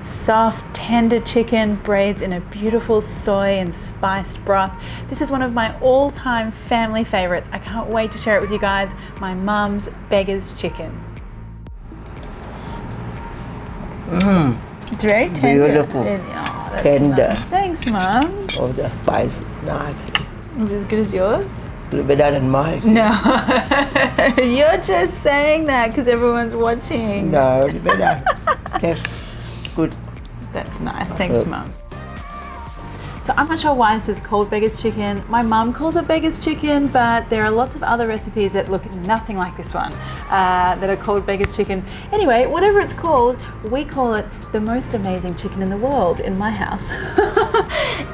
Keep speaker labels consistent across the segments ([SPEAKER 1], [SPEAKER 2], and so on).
[SPEAKER 1] Soft, tender chicken braised in a beautiful soy and spiced broth. This is one of my all-time family favorites. I can't wait to share it with you guys. My mum's Beggars Chicken. It's very tender.
[SPEAKER 2] Beautiful.
[SPEAKER 1] That's
[SPEAKER 2] Tender.
[SPEAKER 1] nice. Thanks, Mum.
[SPEAKER 2] Oh, the spice, nice.
[SPEAKER 1] Is it as good as yours?
[SPEAKER 2] A little better than mine.
[SPEAKER 1] No, you're just saying that because everyone's watching.
[SPEAKER 2] No, it's better. Yes, good.
[SPEAKER 1] That's nice. Thanks, Mum. So I'm not sure why this is called Beggars Chicken. My mum calls it Beggars Chicken, but there are lots of other recipes that look nothing like this one that are called Beggars Chicken. Anyway, whatever it's called, we call it the most amazing chicken in the world in my house.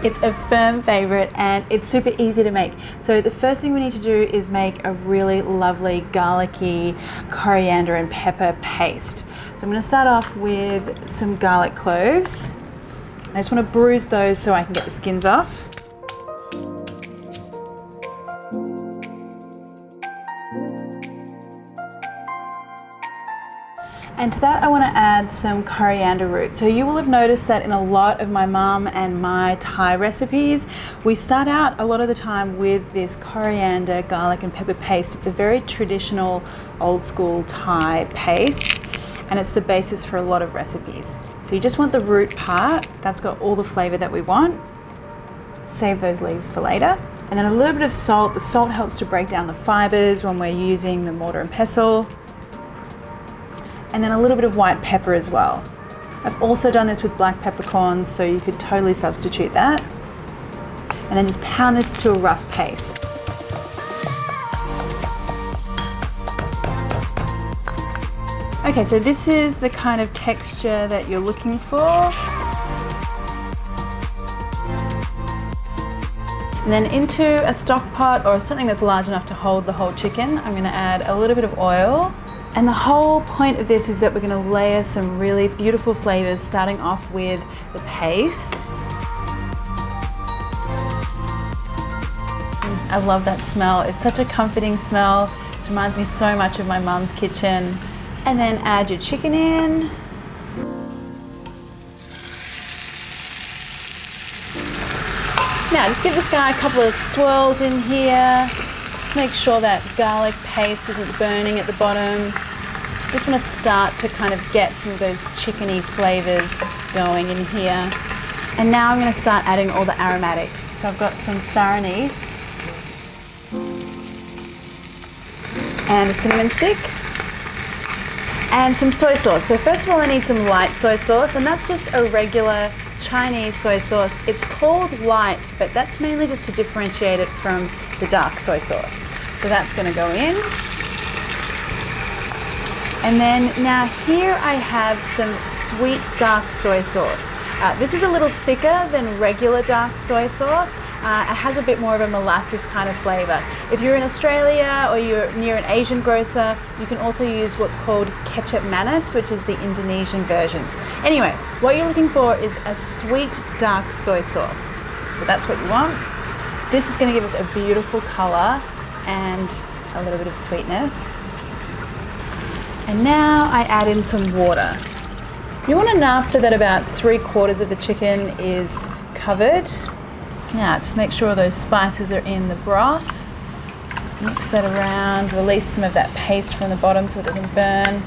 [SPEAKER 1] It's a firm favorite and it's super easy to make. So the first thing we need to do is make a really lovely garlicky coriander and pepper paste. So I'm going to start off with some garlic cloves. I just want to bruise those so I can get the skins off. And to that I want to add some coriander root. So you will have noticed that in a lot of my mum and my Thai recipes, we start out a lot of the time with this coriander, garlic and pepper paste. It's a very traditional, old school Thai paste, and it's the basis for a lot of recipes. So you just want the root part, that's got all the flavor that we want. Save those leaves for later. And then a little bit of salt. The salt helps to break down the fibers when we're using the mortar and pestle. And then a little bit of white pepper as well. I've also done this with black peppercorns, so you could totally substitute that. And then just pound this to a rough paste. Okay, so this is the kind of texture that you're looking for. And then into a stock pot or something that's large enough to hold the whole chicken, I'm going to add a little bit of oil. And the whole point of this is that we're going to layer some really beautiful flavors, starting off with the paste. I love that smell. It's such a comforting smell. It reminds me so much of my mum's kitchen. And then add your chicken in. Now just give this guy a couple of swirls in here. Just make sure that garlic paste isn't burning at the bottom. Just want to start to kind of get some of those chickeny flavors going in here. And now I'm going to start adding all the aromatics. So I've got some star anise and a cinnamon stick. And some soy sauce. So first of all I need some light soy sauce, and that's just a regular Chinese soy sauce. It's called light, but that's mainly just to differentiate it from the dark soy sauce. So that's going to go in. And then now here I have some sweet dark soy sauce. This is a little thicker than regular dark soy sauce. It has a bit more of a molasses kind of flavor. If you're in Australia or you're near an Asian grocer, you can also use what's called ketchup manis, which is the Indonesian version. Anyway, what you're looking for is a sweet dark soy sauce. So that's what you want. This is going to give us a beautiful color and a little bit of sweetness. And now I add in some water. You want enough so that about 3/4 of the chicken is covered. Now just make sure those spices are in the broth. Just mix that around, release some of that paste from the bottom so it doesn't burn.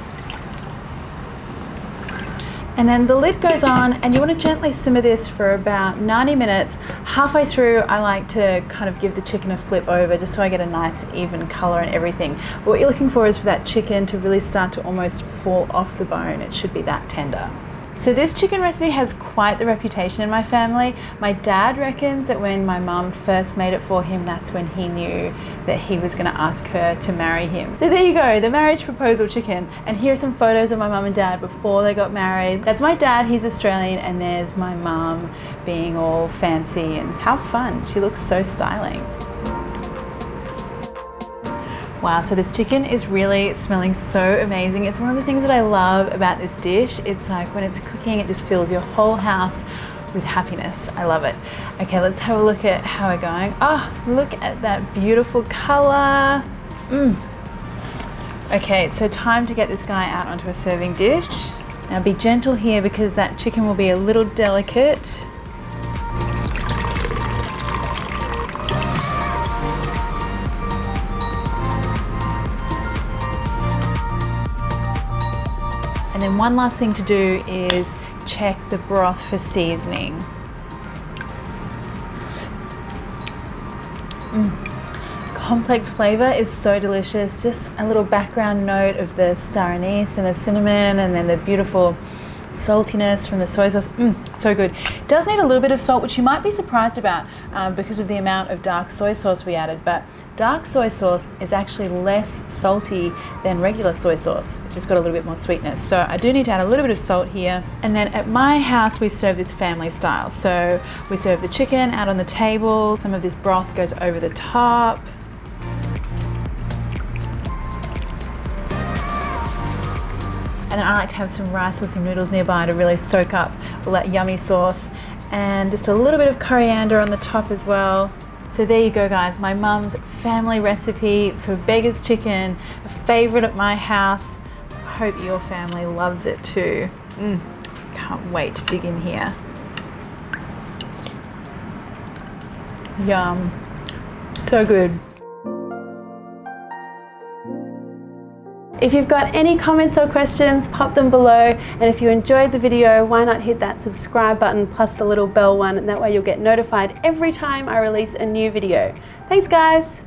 [SPEAKER 1] And then the lid goes on, and you want to gently simmer this for about 90 minutes. Halfway through, I like to kind of give the chicken a flip over just so I get a nice even color and everything. But what you're looking for is for that chicken to really start to almost fall off the bone. It should be that tender. So this chicken recipe has quite the reputation in my family. My dad reckons that when my mum first made it for him, that's when he knew that he was going to ask her to marry him. So there you go, the marriage proposal chicken. And here are some photos of my mum and dad before they got married. That's my dad, he's Australian, and there's my mum being all fancy, and how fun. She looks so styling. Wow, so this chicken is really smelling so amazing. It's one of the things that I love about this dish. It's like when it's cooking, it just fills your whole house with happiness. I love it. Okay, let's have a look at how we're going. Oh, look at that beautiful color. Okay, so time to get this guy out onto a serving dish. Now be gentle here because that chicken will be a little delicate. And then one last thing to do is check the broth for seasoning. Complex flavor is so delicious. Just a little background note of the star anise and the cinnamon, and then the beautiful saltiness from the soy sauce. So good. It does need a little bit of salt, which you might be surprised about because of the amount of dark soy sauce we added, but dark soy sauce is actually less salty than regular soy sauce. It's just got a little bit more sweetness. So I do need to add a little bit of salt here. And then at my house, we serve this family style. So we serve the chicken out on the table. Some of this broth goes over the top. And then I like to have some rice or some noodles nearby to really soak up all that yummy sauce. And just a little bit of coriander on the top as well. So there you go, guys, my mum's family recipe for Beggars Chicken, a favorite at my house. I hope your family loves it too. Can't wait to dig in here. Yum, so good. If you've got any comments or questions, pop them below. And if you enjoyed the video, why not hit that subscribe button plus the little bell one, and that way you'll get notified every time I release a new video. Thanks, guys.